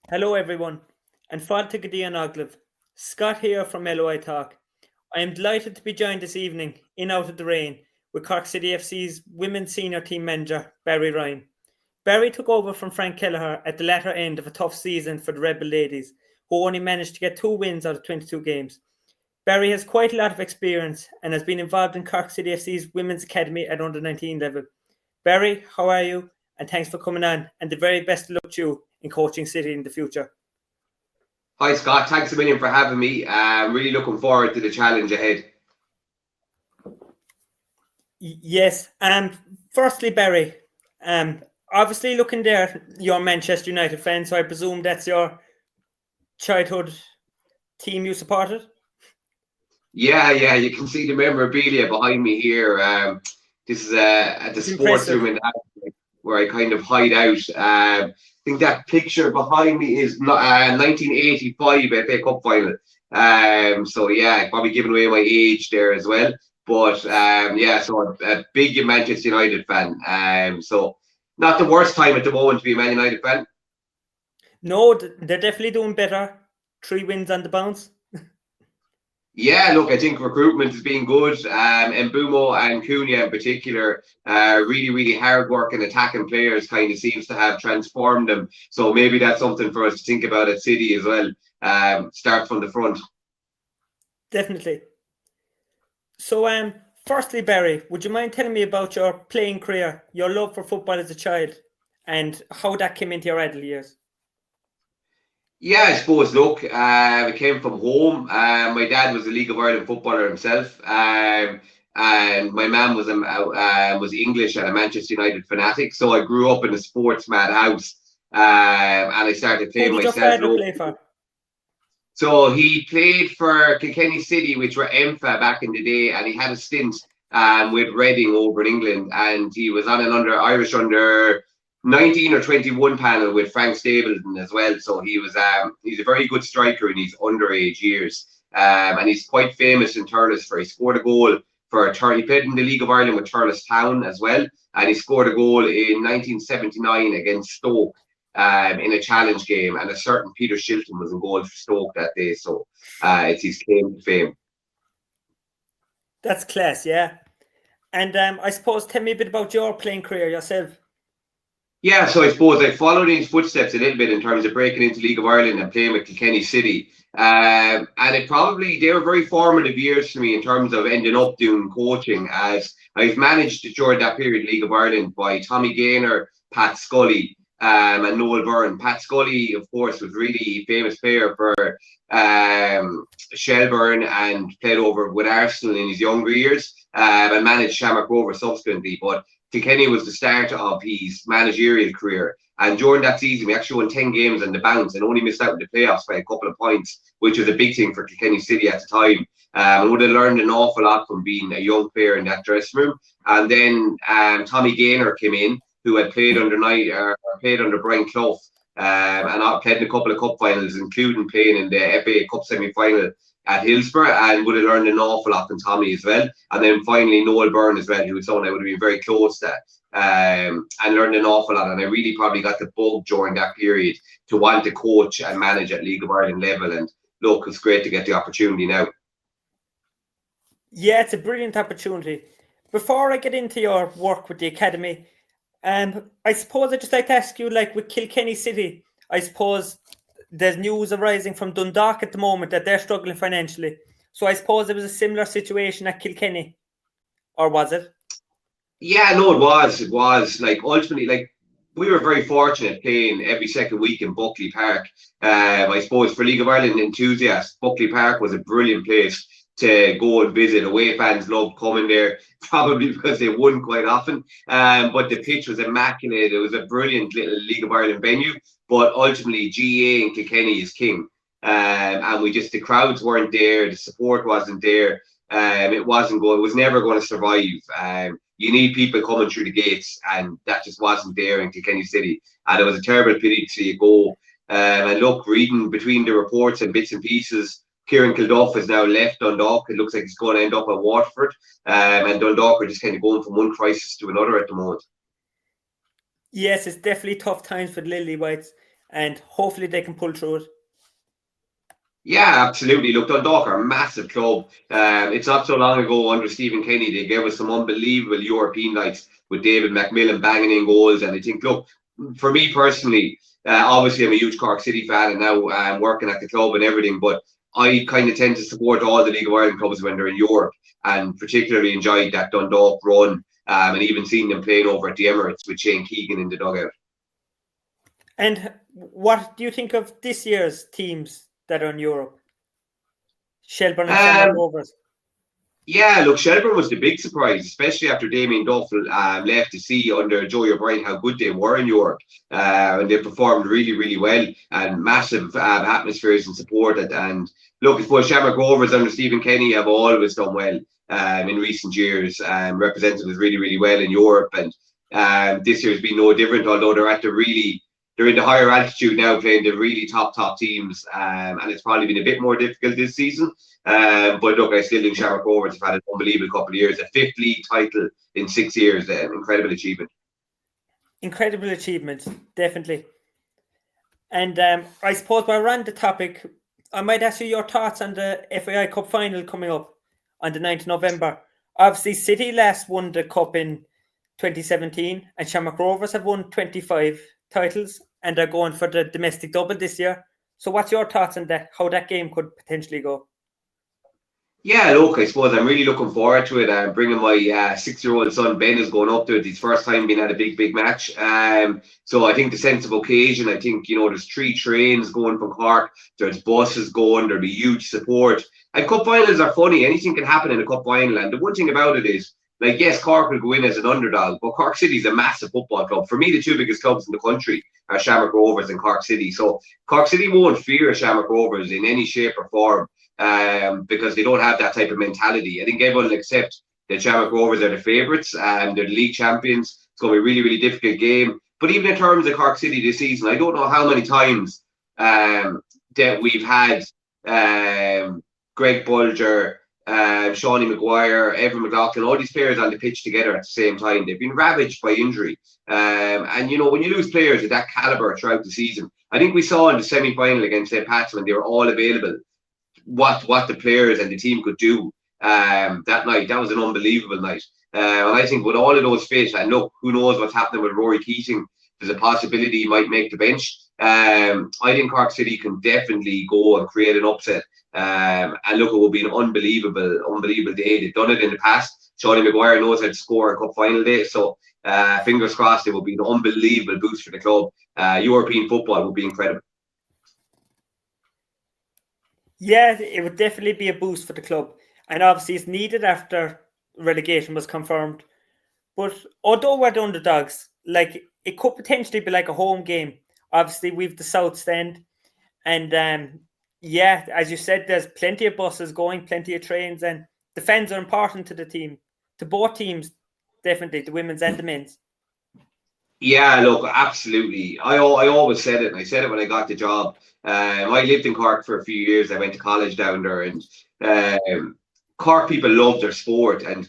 Hello everyone, and Fáilte go dtí an aglah. Scott here from LOI Talk. I am delighted to be joined this evening, in out of the rain, with Cork City FC's women's senior team manager, Barry Ryan. Barry took over from Frank Kelleher at the latter end of a tough season for the Rebel ladies, who only managed to get 2 wins out of 22 games. Barry has quite a lot of experience and has been involved in Cork City FC's women's academy at under-19 level. Barry, how are you? And thanks for coming on, and the very best of luck to you in coaching City in the future. Hi Scott, thanks a million for having me. I'm really looking forward to the challenge ahead. Yes, firstly, Barry, obviously looking there, you're a Manchester United fan, so I presume that's your childhood team you supported? Yeah, you can see the memorabilia behind me here. This is at the sports room in where I kind of hide out. I think that picture behind me is 1985 FA Cup final. So yeah, probably giving away my age there as well. But so a big Manchester United fan. So not the worst time at the moment to be a Man United fan. No, they're definitely doing better. 3 wins on the bounce. Yeah, look, I think recruitment has been good. Mbumo and Cunha in particular, really hard-working, attacking players kind of seems to have transformed them. So maybe that's something for us to think about at City as well. Start from the front. Definitely. So, firstly, Barry, would you mind telling me about your playing career, your love for football as a child, and how that came into your adult years? Yeah, I suppose, look, I came from home. My dad was a League of Ireland footballer himself. And my mum was English and a Manchester United fanatic. So I grew up in a sports mad house. And I started playing myself. Who did your father play for? So he played for Kilkenny City, which were EMFA back in the day. And he had a stint with Reading over in England. And he was on an Irish under 19 or 21 panel with Frank Stapleton as well. So he's a very good striker in his underage years. And he's quite famous in Thurles for he scored a goal he played in the League of Ireland with Thurles Town as well. And he scored a goal in 1979 against Stoke in a challenge game. And a certain Peter Shilton was in goal for Stoke that day. So it's his claim to fame. That's class, yeah. And I suppose tell me a bit about your playing career yourself. Yeah, so I suppose I followed in his footsteps a little bit in terms of breaking into League of Ireland and playing with Kilkenny City. And they were very formative years for me in terms of ending up doing coaching, as I've managed during that period League of Ireland by Tommy Gaynor, Pat Scully, and Noel Byrne. Pat Scully, of course, was really famous player for Shelburne and played over with Arsenal in his younger years and managed Shamrock Rovers subsequently. But Kilkenny was the start of his managerial career. And during that season, we actually won 10 games on the bounce and only missed out in the playoffs by a couple of points, which was a big thing for Kilkenny City at the time. I would have learned an awful lot from being a young player in that dressing room. And then Tommy Gaynor came in, who had played under Brian Clough and played in a couple of cup finals, including playing in the FAI Cup semi-final at Hillsborough, and would have learned an awful lot from Tommy as well. And then finally Noel Byrne as well, who was someone I would have been very close to, and learned an awful lot. And I really probably got the bug during that period to want to coach and manage at League of Ireland level. And look, it's great to get the opportunity now. Yeah, it's a brilliant opportunity. Before I get into your work with the academy, I suppose I'd just like to ask you, like with Kilkenny City, I suppose there's news arising from Dundalk at the moment that they're struggling financially. So I suppose it was a similar situation at Kilkenny, or was it? Yeah, no, it was. It was like ultimately, like we were very fortunate playing every second week in Buckley Park. I suppose for League of Ireland enthusiasts, Buckley Park was a brilliant place to go and visit. Away fans loved coming there, probably because they won quite often. But the pitch was immaculate. It was a brilliant little League of Ireland venue. But ultimately, GA and Kilkenny is king. And the crowds weren't there. The support wasn't there. It was never going to survive. You need people coming through the gates, and that just wasn't there in Kilkenny City. And it was a terrible pity to see it go. And look, reading between the reports and bits and pieces, Kieran Kilduff has now left Dundalk. It looks like he's going to end up at Waterford. And Dundalk are just kind of going from one crisis to another at the moment. Yes, it's definitely tough times for the Lily Whites. and hopefully they can pull through it. Yeah, absolutely. Look, Dundalk are a massive club. It's not so long ago under Stephen Kenny, they gave us some unbelievable European nights with David McMillan banging in goals. And I think, look, for me personally, obviously I'm a huge Cork City fan and now I'm working at the club and everything, but I kind of tend to support all the League of Ireland clubs when they're in Europe, and particularly enjoyed that Dundalk run, and even seeing them playing over at the Emirates with Shane Keegan in the dugout. And what do you think of this year's teams that are in Europe? Shelbourne and Shamrock Rovers. Yeah, look, Shelbourne was the big surprise, especially after Damien Duff left, to see under Joey O'Brien how good they were in Europe. And they performed really, really well, and massive atmospheres and support. And look, I suppose Shamrock Rovers under Stephen Kenny have always done well in recent years, represented us really, really well in Europe. And this year's been no different, although they're in the higher altitude now, playing the really top teams, and it's probably been a bit more difficult this season. But look, I still think Shamrock Rovers have had an unbelievable couple of years. A 5th league title in 6 years, an incredible achievement. Incredible achievement, definitely. And I suppose while we're on the topic, I might ask you your thoughts on the FAI Cup final coming up on the 9th of November. Obviously, City last won the Cup in 2017, and Shamrock Rovers have won 25 titles, and they're going for the domestic double this year. So what's your thoughts on that, how that game could potentially go? Yeah, look, I suppose I'm really looking forward to it. I'm bringing my 6-year-old son Ben is going up to it. His first time being at a big match. So I think the sense of occasion. I think there's 3 trains going from Cork. There's buses going. There'll be huge support. And cup finals are funny. Anything can happen in a cup final. And the one thing about it is, like, yes, Cork will go in as an underdog, but Cork City is a massive football club. For me, the 2 biggest clubs in the country are Shamrock Rovers and Cork City. So Cork City won't fear Shamrock Rovers in any shape or form. Because they don't have that type of mentality. I think everyone will accept that Shamrock Rovers are the favourites and they're the league champions. It's going to be a really, really difficult game. But even in terms of Cork City this season, I don't know how many times that we've had Greg Bulger, Shawnee Maguire, Evan McLaughlin, all these players on the pitch together at the same time. They've been ravaged by injury. And when you lose players of that calibre throughout the season, I think we saw in the semi-final against St. Pat's when they were all available, what the players and the team could do that night. That was an unbelievable night. And I think with all of those fit, and look, who knows what's happening with Rory Keating, there's a possibility he might make the bench. I think Cork City can definitely go and create an upset. And look, it will be an unbelievable day. They've done it in the past. Shawnee Maguire knows how to score a cup final day. So fingers crossed, it will be an unbelievable boost for the club. European football will be incredible. Yeah, it would definitely be a boost for the club. And obviously it's needed after relegation was confirmed. But although we're the underdogs, like, it could potentially be like a home game. Obviously, we've the South Stand. And as you said, there's plenty of buses going, plenty of trains. And the fans are important to the team, to both teams, definitely, the women's and the men's. Yeah, look, absolutely. I always said it, and I said it when I got the job. I lived in Cork for a few years. I went to college down there, and Cork people love their sport, and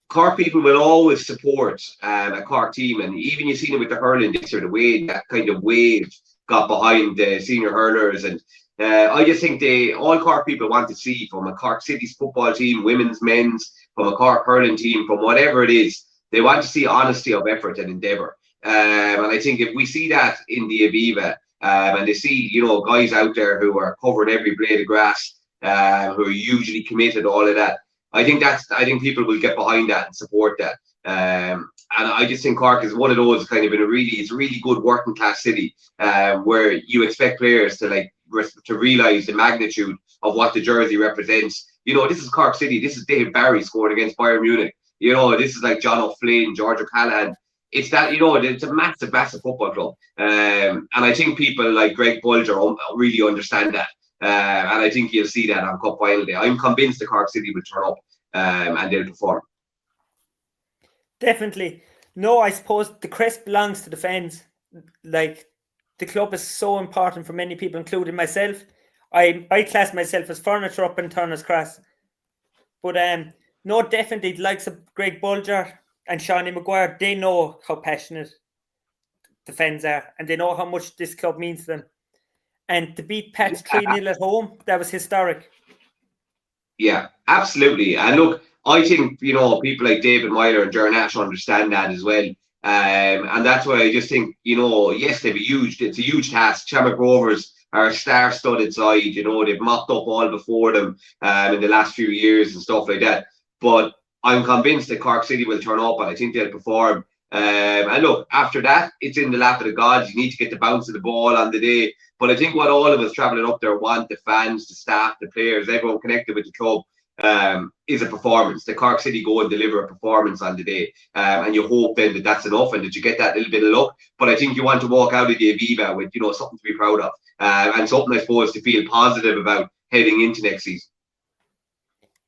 Cork people will always support a Cork team. And even you've seen it with the hurling this year, the way that kind of wave got behind the senior hurlers. And I just think all Cork people want to see from a Cork City's football team, women's, men's, from a Cork hurling team, from whatever it is, they want to see honesty of effort and endeavour. And I think if we see that in the Aviva, and they see, guys out there who are covering every blade of grass, who are hugely committed, all of that, I think people will get behind that and support that. And I just think Cork is one of those kind of it's a really good working class city, where you expect players to realise the magnitude of what the jersey represents. This is Cork City. This is Dave Barry scoring against Bayern Munich. This is like John O'Flynn, George O'Callaghan. It's that, it's a massive football club. And I think people like Greg Bulger really understand that. And I think you'll see that on Cup Final Day. I'm convinced the Cork City will turn up and they'll perform. Definitely. No, I suppose the crest belongs to the fans. Like, the club is so important for many people, including myself. I class myself as furniture up in Turner's Cross. But no, definitely, the likes of Greg Bulger and Shawnee Maguire, they know how passionate the fans are, and they know how much this club means to them. And to beat Pats 3-0 at home, that was historic. Yeah, absolutely. And look, I think, people like David Myler and Ger Nash understand that as well. And that's why I just think, yes, it's a huge task. Shamrock Rovers are a star-studded side. They've mopped up all before them in the last few years and stuff like that. But I'm convinced that Cork City will turn up, and I think they'll perform. And look, after that, it's in the lap of the gods. You need to get the bounce of the ball on the day. But I think what all of us travelling up there want, the fans, the staff, the players, everyone connected with the club, is a performance. The Cork City go and deliver a performance on the day. And you hope then that that's enough and that you get that little bit of luck. But I think you want to walk out of the Aviva with, something to be proud of. And something, I suppose, to feel positive about heading into next season.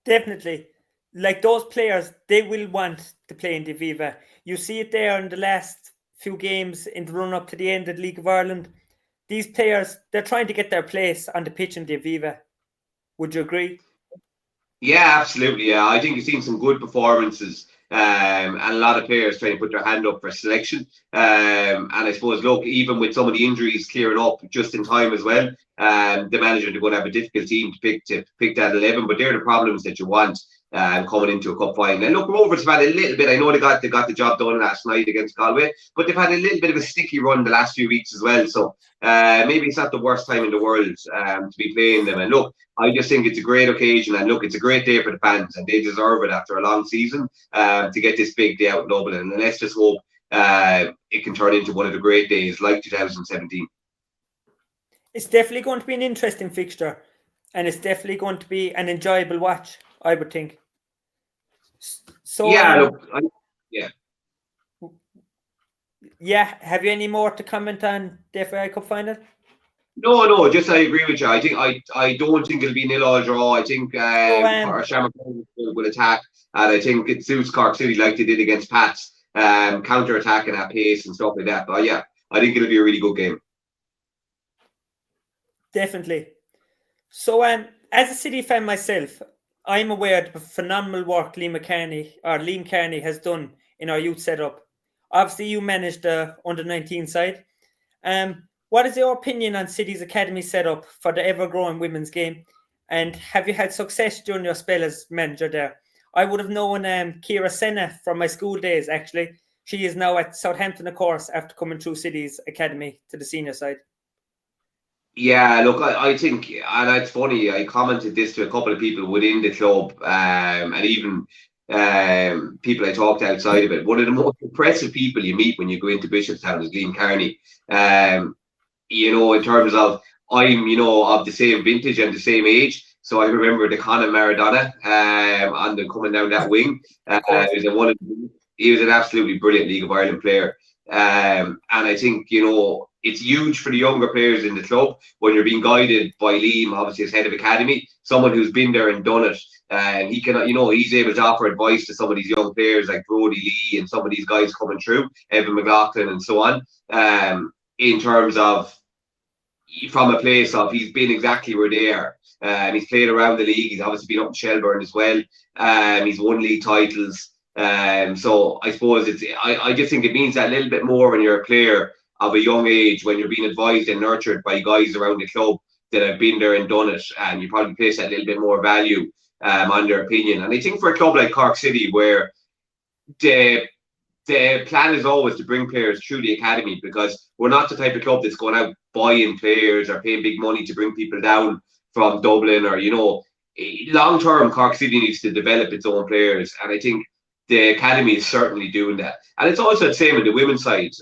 Definitely. Like those players, they will want to play in the Aviva. You see it there in the last few games in the run-up to the end of the League of Ireland. These players, they're trying to get their place on the pitch in the Aviva. Would you agree? Yeah, absolutely. Yeah, I think you've seen some good performances, and a lot of players trying to put their hand up for selection. And I suppose, look, even with some of the injuries clearing up just in time as well, the manager are going to have a difficult team to pick that 11. But they're the problems that you want coming into a cup final. And look, Rovers have had a little bit. I know they got the job done last night against Galway, but they've had a little bit of a sticky run the last few weeks as well. So maybe it's not the worst time in the world to be playing them. And look, I just think it's a great occasion, and look, it's a great day for the fans, and they deserve it after a long season to get this big day out in Dublin. And let's just hope it can turn into one of the great days like 2017. It's definitely going to be an interesting fixture, and it's definitely going to be an enjoyable watch, I would think. So yeah, yeah. Have you any more to comment on the FAI Cup final? No, just I agree with you. I think I don't think it'll be 0-0 draw. I think Shamrock will attack, and I think it suits Cork City like they did against Pats, counter-attacking at pace and stuff like that. But yeah, I think it'll be a really good game. Definitely. So as a City fan myself, I'm aware of the phenomenal work Liam Kearney has done in our youth setup. Obviously, you managed the under-19 side. What is your opinion on City's academy setup for the ever-growing women's game? And have you had success during your spell as manager there? I would have known Ciara Senna from my school days, actually. She is now at Southampton, of course, after coming through City's academy to the senior side. Yeah, look, I think, and it's funny, I commented this to a couple of people within the club, and even people I talked outside of it. One of the most impressive people you meet when you go into Bishopstown is Liam Kearney. In terms of, I'm, of the same vintage and the same age. So I remember the Conor Maradona and them coming down that wing. He was an absolutely brilliant League of Ireland player. And I think, it's huge for the younger players in the club when you're being guided by Liam, obviously as head of academy, someone who's been there and done it. And he can, he's able to offer advice to some of these young players like Brodie Lee and some of these guys coming through, Evan McLaughlin and so on. In terms of, from a place of, he's been exactly where they are. He's played around the league. He's obviously been up in Shelburne as well. He's won league titles. So I suppose I just think it means that little bit more when you're a player of a young age, when you're being advised and nurtured by guys around the club that have been there and done it, and you probably place that little bit more value on their opinion. And I think for a club like Cork City, where the plan is always to bring players through the academy, because we're not the type of club that's going out buying players or paying big money to bring people down from Dublin, or long term Cork City needs to develop its own players, and I think the academy is certainly doing that. And it's also the same with the women's side.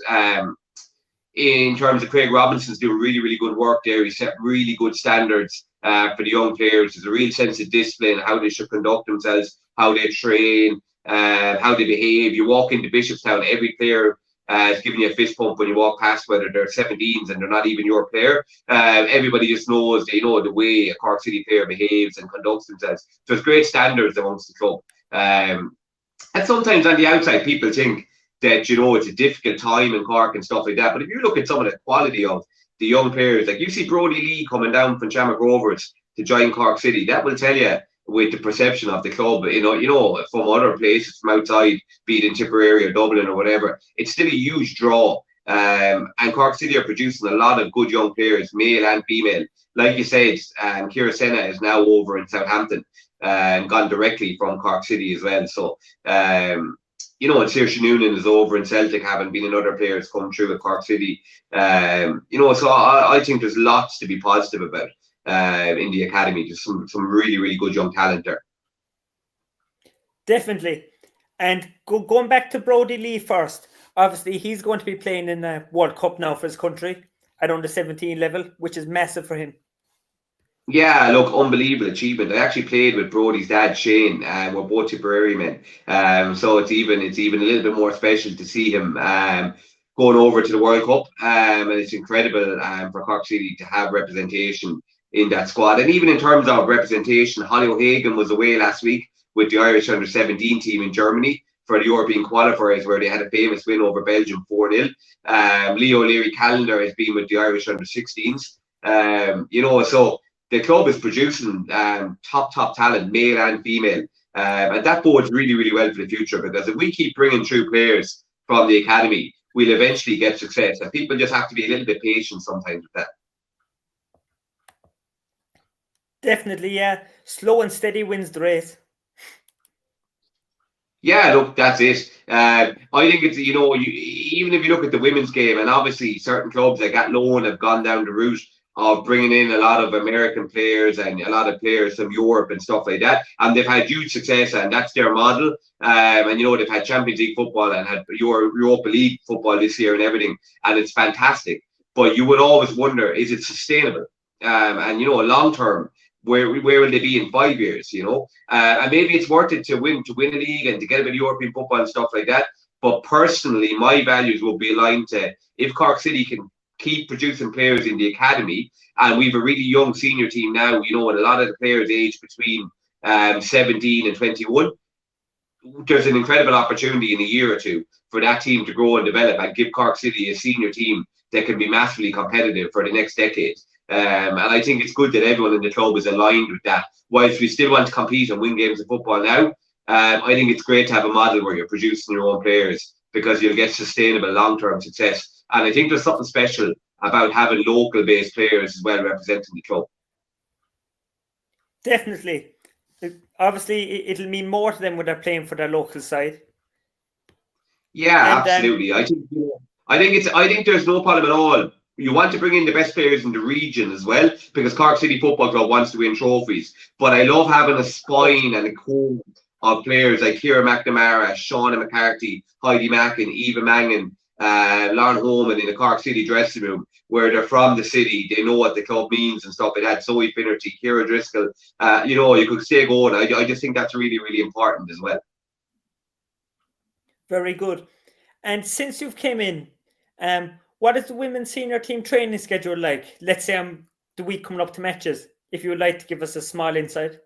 In terms of Craig Robinson's doing really, really good work there. He set really good standards for the young players. There's a real sense of discipline, how they should conduct themselves, how they train, how they behave. You walk into Bishopstown, every player is giving you a fist pump when you walk past, whether they're 17s and they're not even your player. Everybody just knows, they know the way a Cork City player behaves and conducts themselves. So there's great standards amongst the club. And sometimes on the outside, people think that, it's a difficult time in Cork and stuff like that. But if you look at some of the quality of the young players, like you see Brodie Lee coming down from Shamrock Rovers to join Cork City, that will tell you with the perception of the club, from other places from outside, be it in Tipperary or Dublin or whatever, it's still a huge draw And Cork City are producing a lot of good young players, male and female. Like you said, Kira Senna is now over in Southampton and gone directly from Cork City as well. So, and Saoirse Noonan is over in Celtic, having been another player that's come through at Cork City. So I think there's lots to be positive about in the academy. Just some really, really good young talent there. Definitely. And going back to Brodie Lee first, obviously he's going to be playing in the World Cup now for his country at under 17 level, which is massive for him. Yeah, look, unbelievable achievement. I actually played with Brodie's dad, Shane, and we're both Tipperary men. So it's even a little bit more special to see him going over to the World Cup. And it's incredible for Cork City to have representation in that squad. And even in terms of representation, Holly O'Hagan was away last week with the Irish under-17 team in Germany for the European qualifiers, where they had a famous win over Belgium 4-0. Leo O'Leary-Callender has been with the Irish under-16s. So the club is producing top talent, male and female. And that bodes really, really well for the future, because if we keep bringing through players from the academy, we'll eventually get success. And people just have to be a little bit patient sometimes with that. Definitely, yeah. Slow and steady wins the race. Yeah, look, that's it. I think it's, even if you look at the women's game, and obviously certain clubs like Athlone have gone down the route of bringing in a lot of American players and a lot of players from Europe and stuff like that, and they've had huge success, and that's their model. And they've had Champions League football and had Europa League football this year and everything, and it's fantastic. But you would always wonder, is it sustainable? And long term, where will they be in 5 years? And maybe it's worth it to win a league and to get a bit of European football and stuff like that. But personally, my values will be aligned to, if Cork City can keep producing players in the academy, and we've a really young senior team now, and a lot of the players aged between 17 and 21, there's an incredible opportunity in a year or two for that team to grow and develop and give Cork City a senior team that can be massively competitive for the next decade. And I think it's good that everyone in the club is aligned with that. Whilst we still want to compete and win games of football now, I think it's great to have a model where you're producing your own players, because you'll get sustainable long-term success. And I think there's something special about having local-based players as well representing the club. Definitely. Obviously, it'll mean more to them when they're playing for their local side. Yeah, and, absolutely. I think there's no problem at all. You want to bring in the best players in the region as well, because Cork City Football Club wants to win trophies. But I love having a spine and a core of players like Ciara McNamara, Shauna McCarthy, Heidi Mackin, Eva Mangan, Lauren Holman in the Cork City dressing room, where they're from the city, they know what the club means and stuff like that. Zoe Finnerty, Ciara Driscoll, you could stay going. I just think that's really, really important as well. Very good. And since you've came in, what is the women's senior team training schedule like? Let's say the week coming up to matches, if you would like to give us a small insight.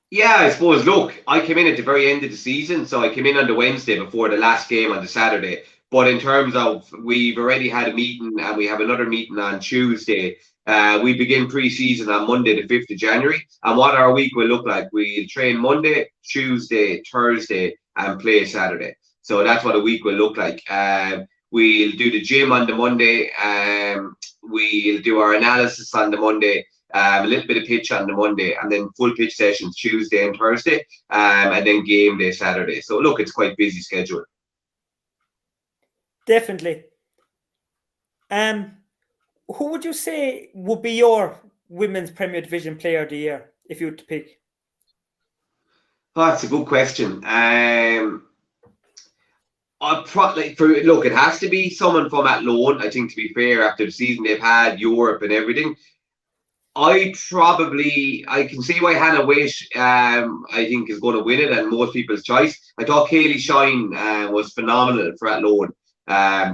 Yeah, I suppose, look, I came in at the very end of the season, so I came in on the Wednesday before the last game on the Saturday. But in terms of, we've already had a meeting and we have another meeting on Tuesday. We begin pre-season on Monday, the 5th of January. And what our week will look like, we'll train Monday, Tuesday, Thursday, and play Saturday. So that's what a week will look like. We'll do the gym on the Monday. We'll do our analysis on the Monday. A little bit of pitch on the Monday, and then full pitch sessions Tuesday and Thursday, and then game day Saturday. So look, it's quite busy schedule. Definitely. Who would you say would be your Women's Premier Division Player of the Year, if you were to pick? Oh, that's a good question. Look, it has to be someone from Athlone. I think, to be fair, after the season they've had, Europe and everything. I can see why Hannah Waite, I think, is going to win it, and most people's choice. I thought Kaylee Shine was phenomenal for Athlone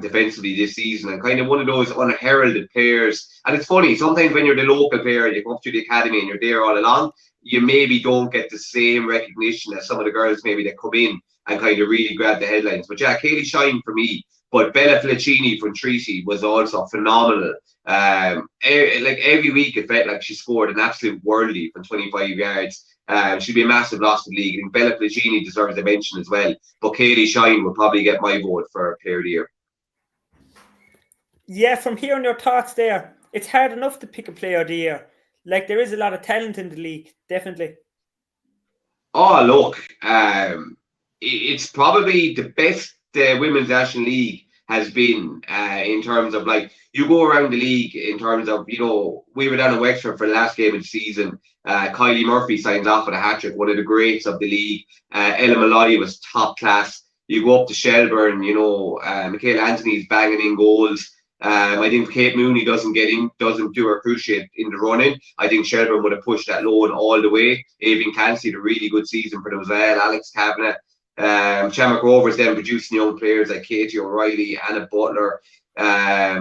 defensively this season, and kind of one of those unheralded players. And it's funny, sometimes when you're the local player, you come up to the academy and you're there all along, you maybe don't get the same recognition as some of the girls maybe that come in and kind of really grab the headlines. But yeah, Kaylee Shine for me. But Bella Felicini from Treacy was also phenomenal. Like every week, it felt like she scored an absolute worldie from 25 yards. She'd be a massive loss to the league. I think Bella Felicini deserves a mention as well. But Kaylee Shine will probably get my vote for Player of the Year. Yeah, from hearing your thoughts there, it's hard enough to pick a player of the year. Like, there is a lot of talent in the league, definitely. Oh, look, it's probably the best women's national league has been in terms of like you go around the league in terms of we were down in Wexford for the last game of the season. Kylie Murphy signs off with a hat trick, one of the greats of the league. Ella Malloy was top class. You go up to Shelburne, Michaela Anthony's banging in goals. I think Kate Mooney doesn't do her cruciate in the running. I think Shelburne would have pushed that loan all the way. Avian Clancy had a really good season for them as well. Alex Kavanagh. Shamrock Rovers then producing young players like Katie O'Reilly, Anna Butler. I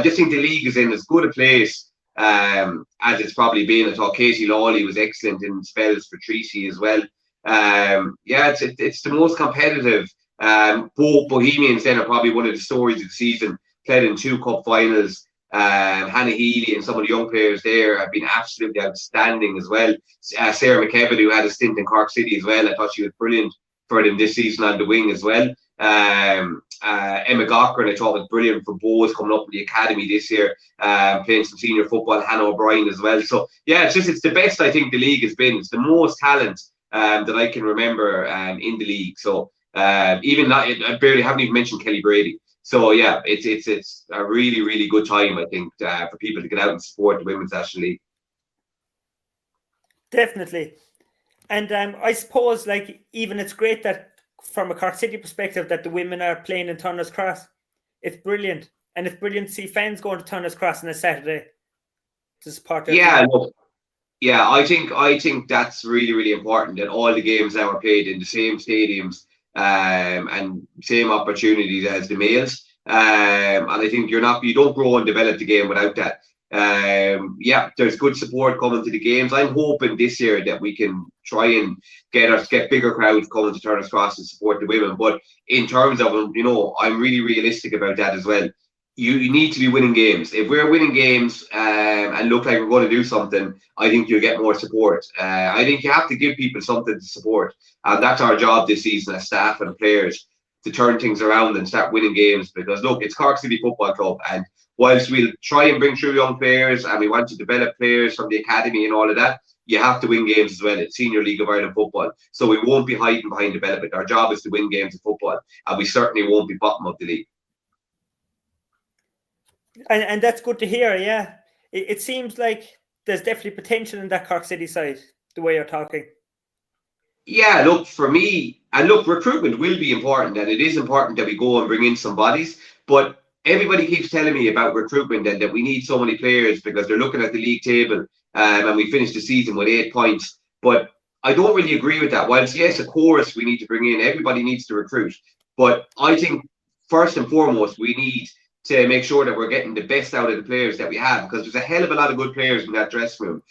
just think the league is in as good a place as it's probably been. I thought Katie Lawley was excellent in spells for Treacy as well. It's the most competitive. Both Bohemians then are probably one of the stories of the season. Played in 2 cup finals. Hannah Healy and some of the young players there have been absolutely outstanding as well. Sarah McKevitt, who had a stint in Cork City as well, I thought she was brilliant for them this season on the wing as well. Emma Cochran, I thought was brilliant for Bows coming up in the academy this year, playing some senior football. Hannah O'Brien as well. So yeah, it's the best I think the league has been. It's the most talent that I can remember in the league. So even that, I barely haven't even mentioned Kelly Brady. So yeah, it's a really, really good time, I think, for people to get out and support the Women's National League. Definitely. And I suppose, like, even it's great that from a Cork City perspective that the women are playing in Turner's Cross. It's brilliant. And it's brilliant to see fans going to Turner's Cross on a Saturday to support their team. Look, I think that's really, really important that all the games now are played in the same stadiums and same opportunities as the males. And I think you don't grow and develop the game without that. There's good support coming to the games. I'm hoping this year that we can try and get bigger crowds coming to Turner's Cross and support the women. But in terms of I'm really realistic about that as well. You need to be winning games. If we're winning games and look like we're going to do something, I think you'll get more support. I think you have to give people something to support. And that's our job this season as staff and players, to turn things around and start winning games. Because look, it's Cork City Football Club, and whilst we'll try and bring through young players and we want to develop players from the academy and all of that, you have to win games as well. It's Senior League of Ireland football. So we won't be hiding behind development. Our job is to win games of football, and we certainly won't be bottom of the league. And that's good to hear, yeah. It seems like there's definitely potential in that Cork City side, the way you're talking. Yeah, look, for me, and look, recruitment will be important, and it is important that we go and bring in some bodies, but everybody keeps telling me about recruitment and that we need so many players because they're looking at the league table and we finished the season with 8 points. But I don't really agree with that. Whilst, yes, of course, we need to bring in, everybody needs to recruit. But I think, first and foremost, we need to make sure that we're getting the best out of the players that we have, because there's a hell of a lot of good players in that dressing room.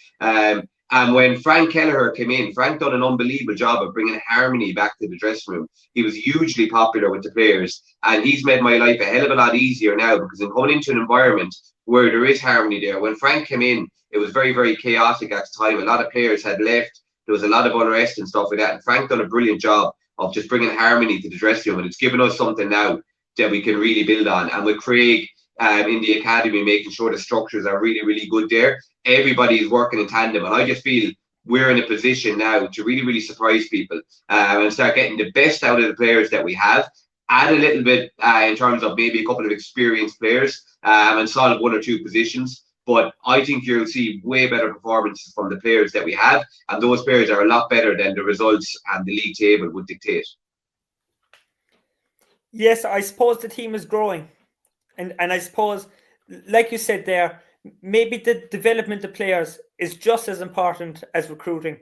And when Frank Kelleher came in, Frank done an unbelievable job of bringing harmony back to the dressing room. He was hugely popular with the players, and he's made my life a hell of a lot easier now, because I'm coming into an environment where there is harmony there. When Frank came in, it was very, very chaotic at the time. A lot of players had left. There was a lot of unrest and stuff like that. And Frank done a brilliant job of just bringing harmony to the dressing room, and it's given us something now that we can really build on. And with Craig in the academy, making sure the structures are really, really good there, everybody is working in tandem. And I just feel we're in a position now to really, really surprise people and start getting the best out of the players that we have. Add a little bit in terms of maybe a couple of experienced players and solve 1 or 2 positions. But I think you'll see way better performances from the players that we have. And those players are a lot better than the results and the league table would dictate. Yes, I suppose the team is growing. And I suppose, like you said there, maybe the development of players is just as important as recruiting.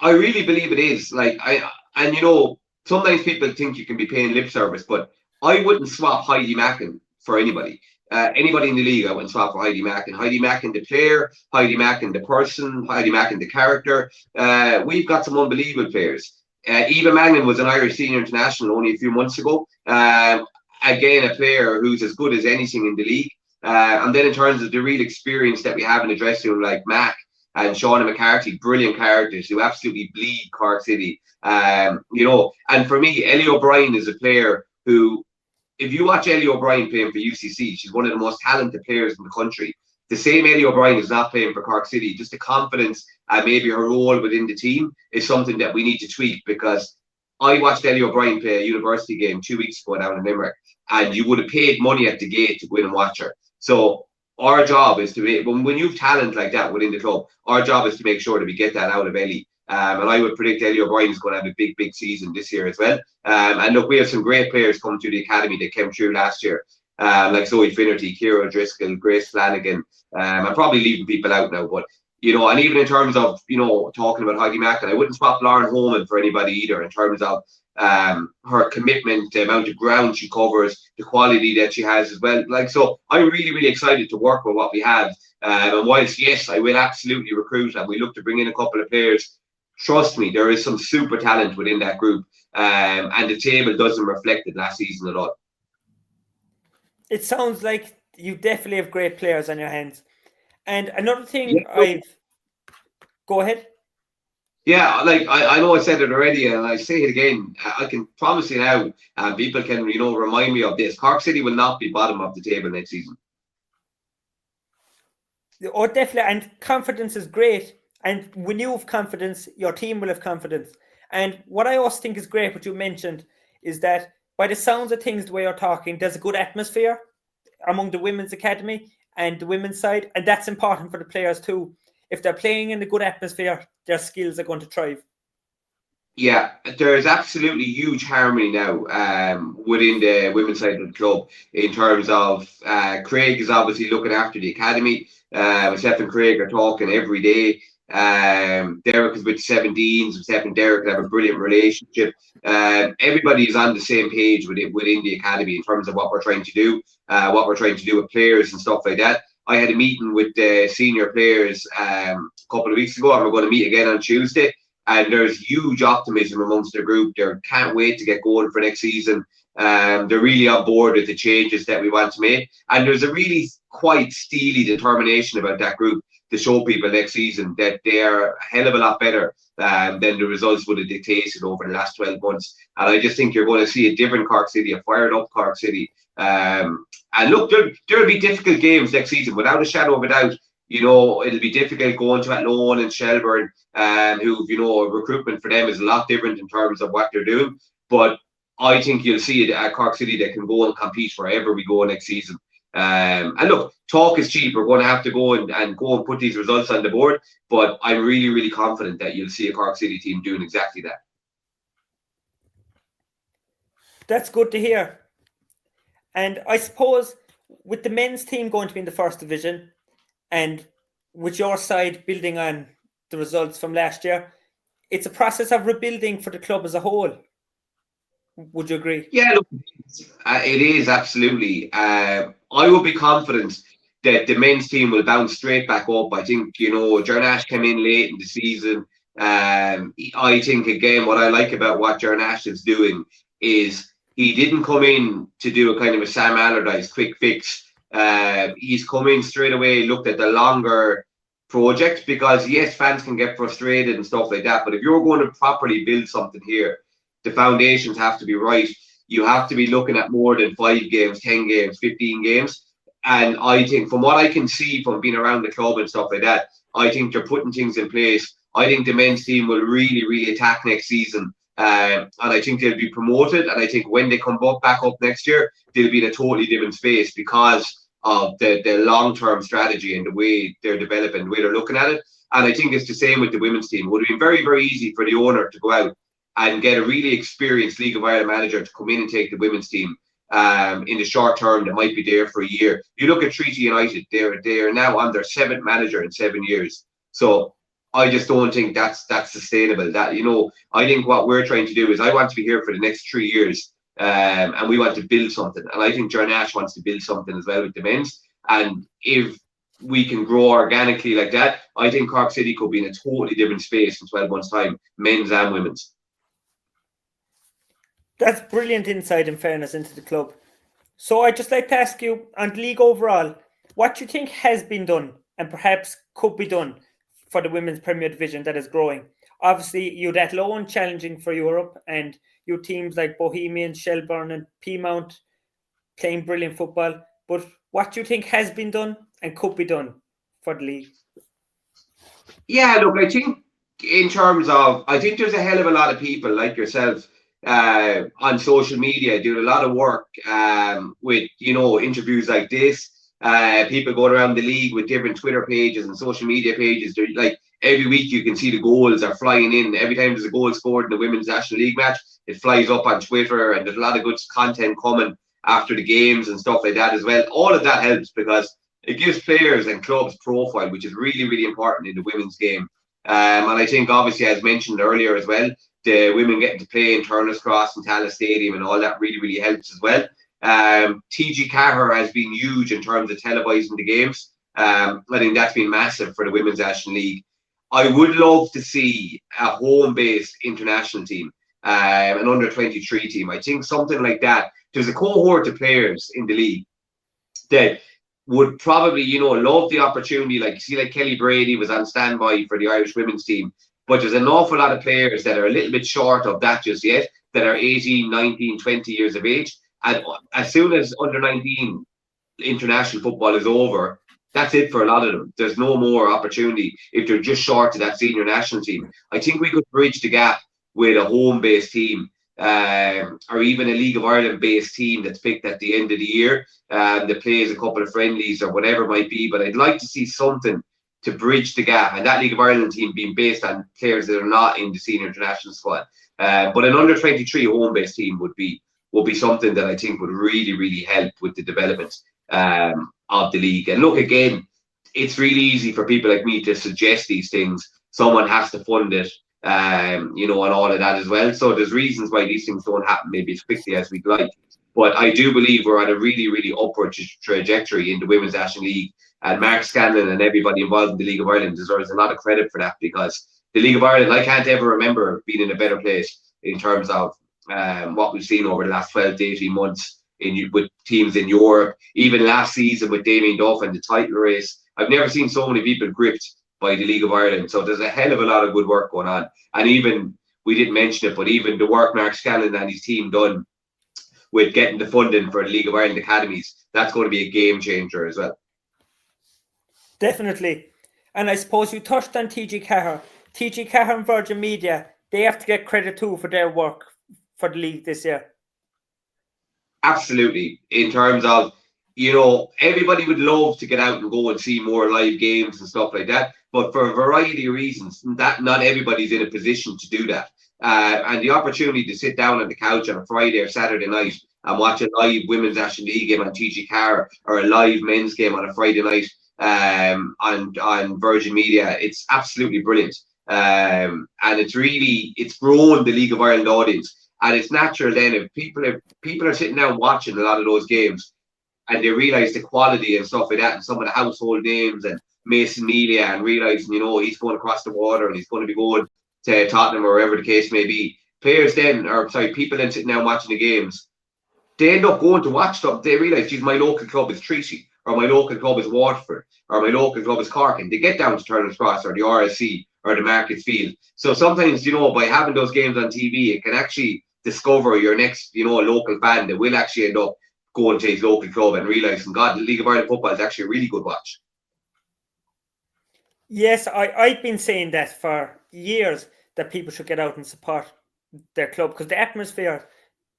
I really believe it is. Sometimes people think you can be paying lip service, but I wouldn't swap Heidi Mackin for anybody. Anybody in the league, I wouldn't swap for Heidi Mackin. Heidi Mackin, the player, Heidi Mackin, the person, Heidi Mackin, the character. We've got some unbelievable players. Eva Mangan was an Irish senior international only a few months ago. Again, a player who's as good as anything in the league. And then in terms of the real experience that we have in the dressing room, like Mac and Shauna McCarthy, brilliant characters who absolutely bleed Cork City. And for me, Ellie O'Brien is a player who if you watch Ellie O'Brien playing for UCC, she's one of the most talented players in the country. The same Ellie O'Brien is not playing for Cork City. Just the confidence and maybe her role within the team is something that we need to tweak, because I watched Ellie O'Brien play a university game 2 weeks ago down in Limerick, and you would have paid money at the gate to go in and watch her. So our job is to make, when you've talent like that within the club, our job is to make sure that we get that out of Ellie. And I would predict Ellie O'Brien is going to have a big season this year as well. And look, we have some great players coming through the academy that came through last year, like Zoe Finnerty, Ciara O'Driscoll, Grace Flanagan. I'm probably leaving people out now, but and even in terms of talking about Heidi Mackin, I wouldn't swap Lauren Holman for anybody either, in terms of her commitment, the amount of ground she covers, the quality that she has as well. So I'm really excited to work with what we have. And whilst, yes, I will absolutely recruit and we look to bring in a couple of players, trust me, there is some super talent within that group. And the table doesn't reflect it last season at all. It sounds like you definitely have great players on your hands. And another thing Go ahead. Yeah, I know I said it already, and I say it again. I can promise you now, and people can, remind me of this. Cork City will not be bottom of the table next season. Oh, definitely. And confidence is great. And when you have confidence, your team will have confidence. And what I also think is great, what you mentioned, is that by the sounds of things, the way you're talking, there's a good atmosphere among the women's academy and the women's side. And that's important for the players too. If they're playing in a good atmosphere, their skills are going to thrive. Yeah, there's absolutely huge harmony now within the women's side of the club, in terms of Craig is obviously looking after the academy. Myself and Craig are talking every day. Derek is with 17s. Myself and Derek have a brilliant relationship. Everybody is on the same page within the academy in terms of what we're trying to do, with players and stuff like that. I had a meeting with the senior players a couple of weeks ago, and we're going to meet again on Tuesday. And there's huge optimism amongst the group. They can't wait to get going for next season. They're really on board with the changes that we want to make. And there's a really quite steely determination about that group to show people next season that they are a hell of a lot better than the results would have dictated over the last 12 months. And I just think you're going to see a different Cork City, a fired up Cork City. And look, there'll be difficult games next season, without a shadow of a doubt. It'll be difficult going to Athlone and Shelburne, who, recruitment for them is a lot different in terms of what they're doing. But I think you'll see it at Cork City that can go and compete wherever we go next season. And look, talk is cheap. We're going to have to go and put these results on the board. But I'm really confident that you'll see a Cork City team doing exactly that. That's good to hear. And I suppose with the men's team going to be in the first division, and with your side building on the results from last year, it's a process of rebuilding for the club as a whole. Would you agree? Yeah, look, it is absolutely. I would be confident that the men's team will bounce straight back up. I think, Jernash came in late in the season. I think, again, what I like about what Jernash is doing is he didn't come in to do a kind of a Sam Allardyce quick fix. He's come in straight away, looked at the longer project, because yes, fans can get frustrated and stuff like that, but if you're going to properly build something here, the foundations have to be right. You have to be looking at more than 5 games, 10 games, 15 games. And I think, from what I can see from being around the club and stuff like that, I think they're putting things in place. I think the men's team will really attack next season. And I think they'll be promoted. And I think when they come back up next year, they'll be in a totally different space because of the long-term strategy and the way they're developing, the way they're looking at it. And I think it's the same with the women's team. It would have been very easy for the owner to go out and get a really experienced League of Ireland manager to come in and take the women's team in the short term that might be there for a year. You look at Treaty United, they are now on their 7th manager in 7 years. So I just don't think that's sustainable. I think what we're trying to do is, I want to be here for the next 3 years, and we want to build something. And I think Jernash wants to build something as well with the men's. And if we can grow organically like that, I think Cork City could be in a totally different space in 12 months' time, men's and women's. That's brilliant insight and fairness into the club. So I'd just like to ask you, on the league overall, what do you think has been done and perhaps could be done for the Women's Premier Division that is growing? Obviously, you'd Athlone challenging for Europe, and your teams like Bohemian, Shelburne and Peamount playing brilliant football. But what do you think has been done and could be done for the league? Yeah, look, I think in terms of, I think there's a hell of a lot of people like yourself on social media doing a lot of work with, interviews like this. People going around the league with different Twitter pages and social media pages. They're like every week you can see the goals are flying in. Every time there's a goal scored in the Women's National League match, it flies up on Twitter, and there's a lot of good content coming after the games and stuff like that as well. All of that helps because it gives players and clubs profile, which is really, really important in the women's game. And I think, obviously, as mentioned earlier as well, the women getting to play in Turner's Cross and Tallaght Stadium and all that really, really helps as well. TG Cahir has been huge in terms of televising the games. I think that's been massive for the Women's National League. I would love to see a home-based international team, an under-23 team. I think something like that. There's a cohort of players in the league that would probably, love the opportunity. Like, see, like Kelly Brady was on standby for the Irish women's team. But there's an awful lot of players that are a little bit short of that just yet, that are 18, 19, 20 years of age. And as soon as under 19 international football is over, that's it for a lot of them. There's no more opportunity if they're just short of that senior national team. I think we could bridge the gap with a home-based team, or even a League of Ireland-based team that's picked at the end of the year that plays a couple of friendlies or whatever it might be. But I'd like to see something to bridge the gap, and that League of Ireland team being based on players that are not in the senior international squad. But an under-23 home-based team would be something that I think would really, really help with the development of the league. And look, again, it's really easy for people like me to suggest these things. Someone has to fund it, and all of that as well. So there's reasons why these things don't happen maybe as quickly as we'd like. But I do believe we're on a really, really upward trajectory in the Women's National League. And Mark Scanlon and everybody involved in the League of Ireland deserves a lot of credit for that, because the League of Ireland, I can't ever remember being in a better place in terms of what we've seen over the last 12 to 18 months with teams in Europe. Even last season with Damien Duff and the title race, I've never seen so many people gripped by the League of Ireland. So there's a hell of a lot of good work going on. And even, we didn't mention it, but even the work Mark Scanlon and his team done with getting the funding for the League of Ireland academies, that's going to be a game changer as well. Definitely. And I suppose you touched on TG Cahir. TG Cahir and Virgin Media, they have to get credit too for their work for the league this year. Absolutely. In terms of, everybody would love to get out and go and see more live games and stuff like that. But for a variety of reasons, that not everybody's in a position to do that. And the opportunity to sit down on the couch on a Friday or Saturday night and watch a live Women's National League game on TG Cahir, or a live men's game on a Friday night on Virgin Media, it's absolutely brilliant. And it's grown the League of Ireland audience. And it's natural then, if people are sitting down watching a lot of those games and they realise the quality and stuff like that, and some of the household names and Mason Melia, and realising, he's going across the water and he's going to be going to Tottenham or wherever the case may be. People then sitting down watching the games, they end up going to watch them. They realise, geez, my local club is Treacy, or my local club is Waterford, or my local club is Cork, and they get down to Turner's Cross or the RSC or the Markets Field. So sometimes, by having those games on TV, it can actually discover your next, local fan that will actually end up going to his local club and realising, God, the League of Ireland football is actually a really good watch. Yes, I've been saying that for years, that people should get out and support their club, because the atmosphere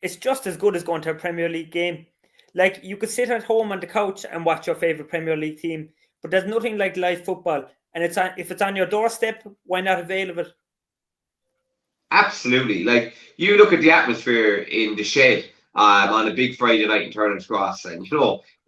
is just as good as going to a Premier League game. Like, you could sit at home on the couch and watch your favourite Premier League team, but there's nothing like live football. And if it's on your doorstep, why not avail of it? Absolutely. Like, you look at the atmosphere in the Shed on a big Friday night in Turner's Cross, and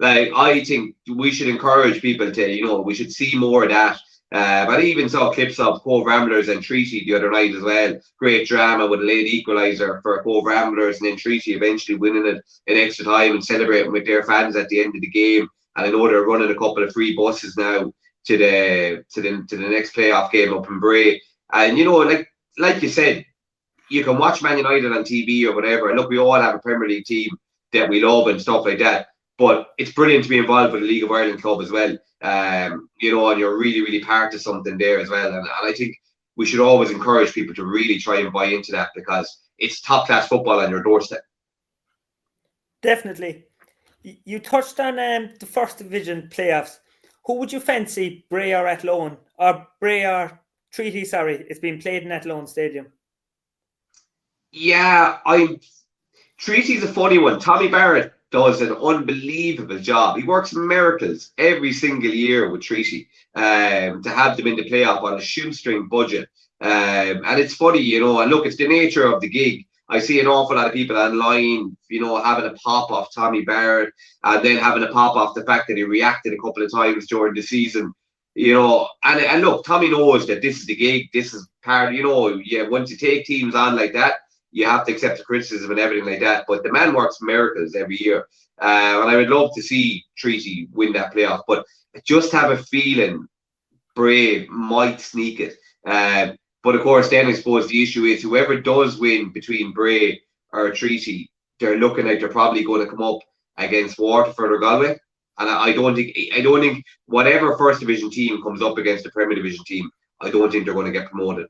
I think we should encourage people to, we should see more of that. I even saw clips of Cove Ramblers and Treaty the other night as well. Great drama with a late equaliser for Cove Ramblers, and then Treaty eventually winning it in extra time and celebrating with their fans at the end of the game. And I know they're running a couple of free buses now to the next playoff game up in Bray. And like you said, you can watch Man United on TV or whatever. And look, we all have a Premier League team that we love and stuff like that. But it's brilliant to be involved with the League of Ireland club as well. And you're really, really part of something there as well. And I think we should always encourage people to really try and buy into that, because it's top class football on your doorstep. Definitely. You touched on the first division playoffs. Who would you fancy, Bray or Athlone? Or Bray or Treaty, sorry, it's being played in Athlone Stadium. Yeah, Treaty's a funny one. Tommy Barrett does an unbelievable job. He works miracles every single year with Treaty to have them in the playoff on a shoestring budget. And it's funny, and look, it's the nature of the gig. I see an awful lot of people online, having a pop off Tommy Barrett and then having a pop off the fact that he reacted a couple of times during the season. And look, Tommy knows that this is the gig. This is part, once you take teams on like that, you have to accept the criticism and everything like that. But the man works miracles every year. And I would love to see Treaty win that playoff. But I just have a feeling Bray might sneak it. But of course, then I suppose the issue is whoever does win between Bray or Treaty, they're looking like they're probably going to come up against Waterford or Galway. And I don't think whatever first division team comes up against the Premier Division team, I don't think they're going to get promoted.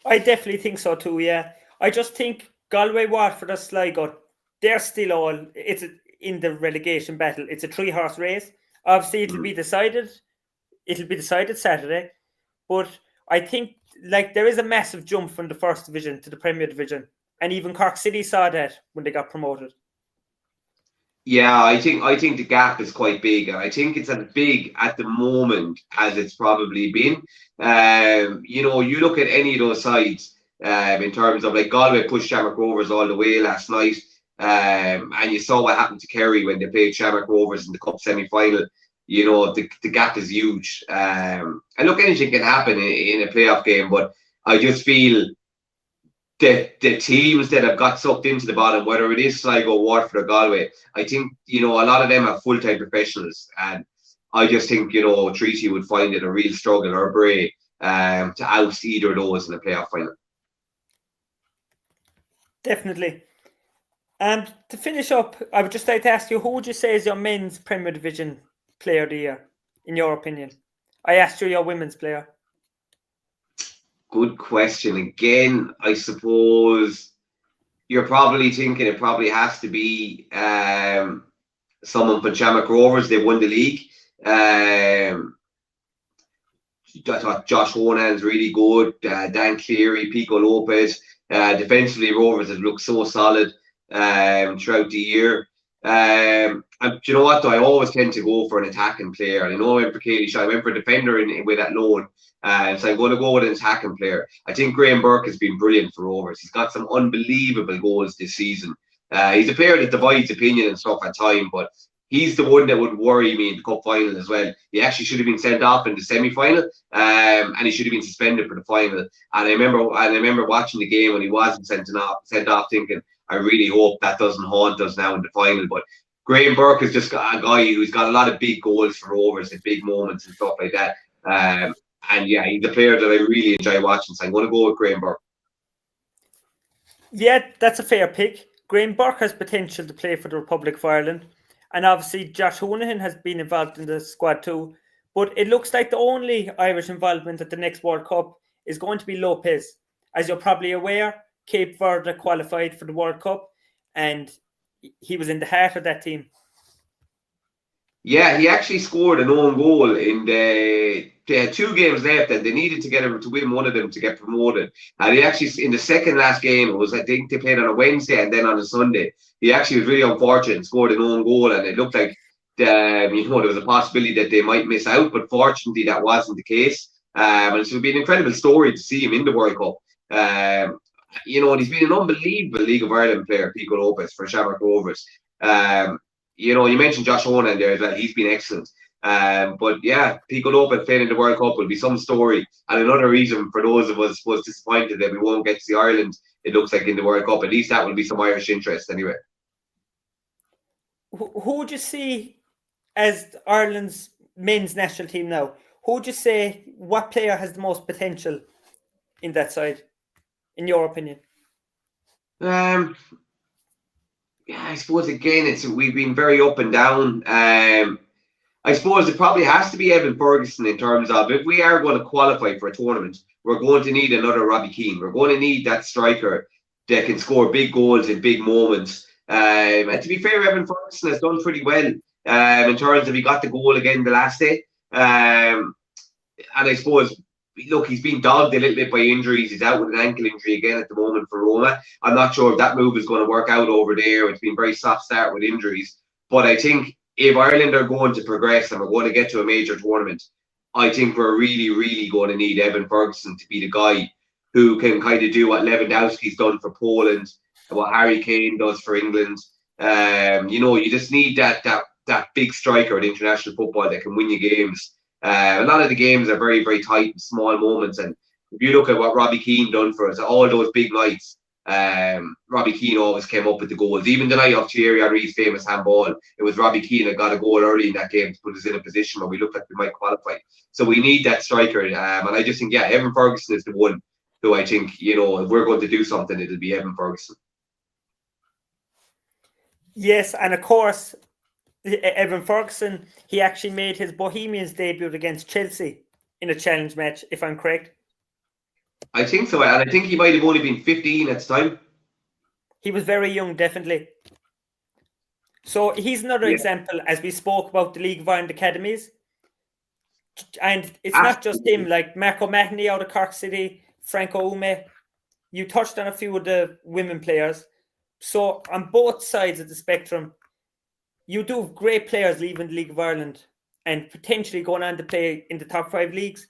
I definitely think so too, yeah. I just think Galway, Waterford or Sligo, they're still all, it's in the relegation battle. It's a 3-horse race. Obviously, it'll be decided Saturday. But I think there is a massive jump from the first division to the Premier Division. And even Cork City saw that when they got promoted. Yeah, I think the gap is quite big, and I think it's as big at the moment as it's probably been. You look at any of those sides in terms of Galway pushed Shamrock Rovers all the way last night, and you saw what happened to Kerry when they played Shamrock Rovers in the Cup semi-final. The gap is huge, and look, anything can happen in a playoff game, but I just feel the teams that have got sucked into the bottom, whether it is Sligo, Waterford or Galway, I think, a lot of them are full-time professionals. And I just think, Treaty would find it a real struggle, or Bray, to oust either of those in the playoff final. Definitely. And to finish up, I would just like to ask you, who would you say is your men's Premier Division player of the year, in your opinion? I asked you your women's player. Good question. Again, I suppose you're probably thinking it probably has to be someone from Shamrock Rovers. They won the league. I thought Josh Honan's really good. Dan Cleary, Pico Lopez. Defensively, Rovers have looked so solid throughout the year. And do you know what, though? I always tend to go for an attacking player. And I know I went for Katie Shaw. I went for a defender with that loan. So I'm going to go with an attacking player. I think Graham Burke has been brilliant for Rovers. He's got some unbelievable goals this season. He's a player that divides opinion and stuff at time, but he's the one that would worry me in the cup final as well. He actually should have been sent off in the semi-final, and he should have been suspended for the final. And I remember watching the game when he wasn't sent off, thinking, I really hope that doesn't haunt us now in the final. But Graham Burke has just got a guy who's got a lot of big goals for Rovers at big moments and stuff like that. And yeah, he's a player that I really enjoy watching. So I'm going to go with Graham Burke. Yeah, that's a fair pick. Graham Burke has potential to play for the Republic of Ireland. And obviously, Josh Honahan has been involved in the squad too. But it looks like the only Irish involvement at the next World Cup is going to be Lopez. As you're probably aware, Cape Verde qualified for the World Cup, and he was in the heart of that team. Yeah, he actually scored an own goal in they had 2 games left, and they needed to win one of them to get promoted. And he actually, in the second last game, I think they played on a Wednesday and then on a Sunday. He actually was really unfortunate and scored an own goal, and it looked like there was a possibility that they might miss out, but fortunately that wasn't the case. And so it'll be an incredible story to see him in the World Cup. And he's been an unbelievable League of Ireland player, Pico Lopez, for Shamrock Rovers. You mentioned Josh Honan there as well. He's been excellent. But yeah, Pico Lopez playing in the World Cup will be some story. And another reason for those of us was disappointed that we won't get to see Ireland, it looks like, in the World Cup. At least that will be some Irish interest anyway. Who would you see as Ireland's men's national team now? Who would you say, what player has the most potential in that side, in your opinion? Yeah, I suppose again, we've been very up and down. I suppose it probably has to be Evan Ferguson in terms of, if we are going to qualify for a tournament, we're going to need another Robbie Keane. We're going to need that striker that can score big goals in big moments. And to be fair, Evan Ferguson has done pretty well in terms of he got the goal again the last day. And I suppose, look, he's been dogged a little bit by injuries. He's out with an ankle injury again at the moment for Roma. I'm not sure if that move is going to work out over there. It's been very soft start with injuries. But I think if Ireland are going to progress and we're going to get to a major tournament, I think we're really, really going to need Evan Ferguson to be the guy who can kind of do what Lewandowski's done for Poland, what Harry Kane does for England. You just need that big striker in international football that can win you games. A lot of the games are very, very tight and small moments. And if you look at what Robbie Keane done for us, all those big nights, Robbie Keane always came up with the goals. Even the night of Thierry Henry's famous handball, it was Robbie Keane that got a goal early in that game to put us in a position where we looked like we might qualify. So we need that striker. And I just think, Evan Ferguson is the one who I think, if we're going to do something, it'll be Evan Ferguson. Yes, and of course, Evan Ferguson, he actually made his Bohemians debut against Chelsea in a challenge match, if I'm correct. I think so, and I think he might have only been 15 at the time. He was very young, definitely. So he's another example, as we spoke about the League of Ireland Academies. And it's not just him, like Marco Mahoney out of Cork City, Franco Ume. You touched on a few of the women players. So on both sides of the spectrum, you do have great players leaving the League of Ireland and potentially going on to play in the top 5 leagues.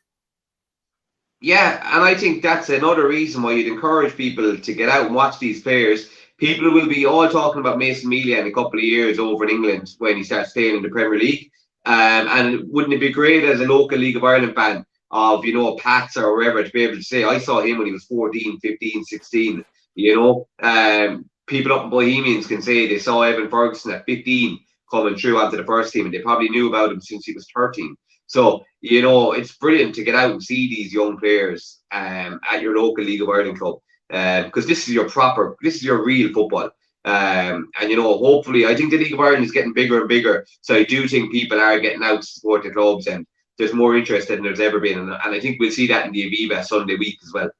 Yeah, and I think that's another reason why you'd encourage people to get out and watch these players. People will be all talking about Mason Melia in a couple of years over in England when he starts staying in the Premier League. And wouldn't it be great as a local League of Ireland fan of, Pats or wherever to be able to say, I saw him when he was 14, 15, 16, people up in Bohemians can say they saw Evan Ferguson at 15 coming through onto the first team, and they probably knew about him since he was 13. So, it's brilliant to get out and see these young players at your local League of Ireland club, because this is your real football. And hopefully, I think the League of Ireland is getting bigger and bigger. So I do think people are getting out to support the clubs, and there's more interest than there's ever been. And I think we'll see that in the Aviva Sunday week as well.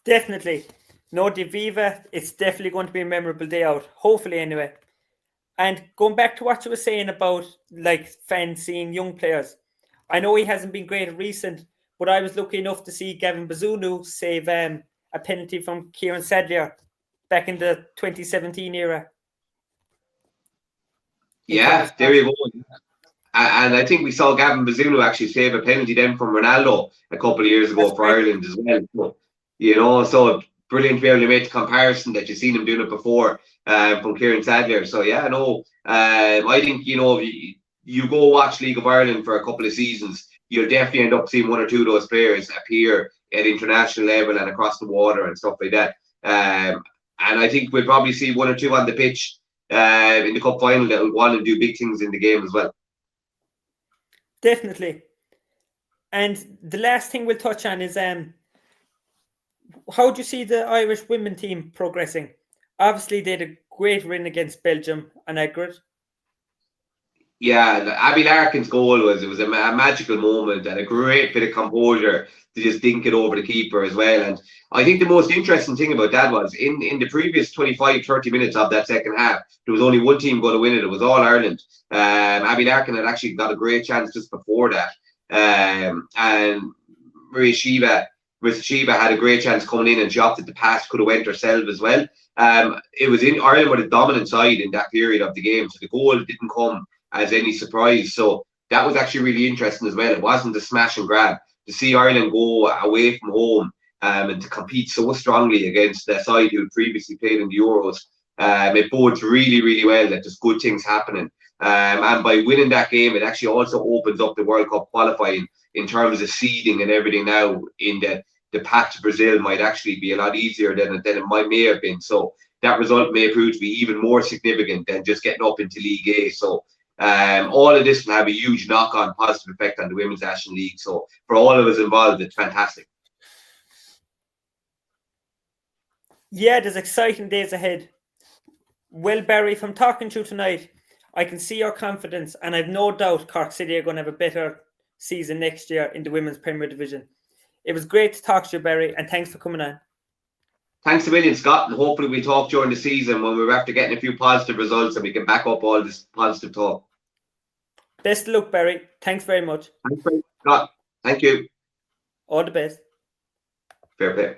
Definitely. No, the Aviva, it's definitely going to be a memorable day out. Hopefully, anyway. And going back to what you were saying about fans seeing young players, I know he hasn't been great at recent, but I was lucky enough to see Gavin Bazunu save a penalty from Kieran Sadlier back in the 2017 era. Yeah, there you go. And I think we saw Gavin Bazunu actually save a penalty then from Ronaldo a couple of years ago for Ireland as well. So brilliant to be able to make the comparison that you've seen him doing it before from Kieran Sadlier. So I think you go watch League of Ireland for a couple of seasons, you'll definitely end up seeing one or two of those players appear at international level and across the water and stuff like that. And I think we'll probably see one or two on the pitch in the cup final that will want to do big things in the game as well. Definitely. And the last thing we'll touch on is how do you see the Irish women team progressing? Obviously, they had a great win against Belgium on aggregate. Yeah, Abby Larkin's goal was a magical moment and a great bit of composure to just dink it over the keeper as well. And I think the most interesting thing about that was in the previous 25, 30 minutes of that second half, there was only one team going to win it. It was All Ireland. Abby Larkin had actually got a great chance just before that. And Maria Sheba had a great chance coming in and she opted the pass, could have went herself as well. It was in Ireland with a dominant side in that period of the game. So the goal didn't come as any surprise. So that was actually really interesting as well. It wasn't a smash and grab. To see Ireland go away from home and to compete so strongly against the side who had previously played in the Euros, it bodes really, really well that there's good things happening. And by winning that game, it actually also opens up the World Cup qualifying in terms of seeding and everything now in the path to Brazil might actually be a lot easier than it may have been. So that result may prove to be even more significant than just getting up into League A. So all of this will have a huge knock-on positive effect on the Women's National League. So for all of us involved, it's fantastic. Yeah, there's exciting days ahead. Well, Barry, from talking to you tonight, I can see your confidence, and I've no doubt Cork City are going to have a better season next year in the Women's Premier Division. It was great to talk to you, Barry, and thanks for coming on. Thanks a million, Scott, and hopefully we'll talk during the season when we're after getting a few positive results and we can back up all this positive talk. Best of luck, Barry. Thanks very much. Thanks, Scott. Thank you. All the best. Fair play.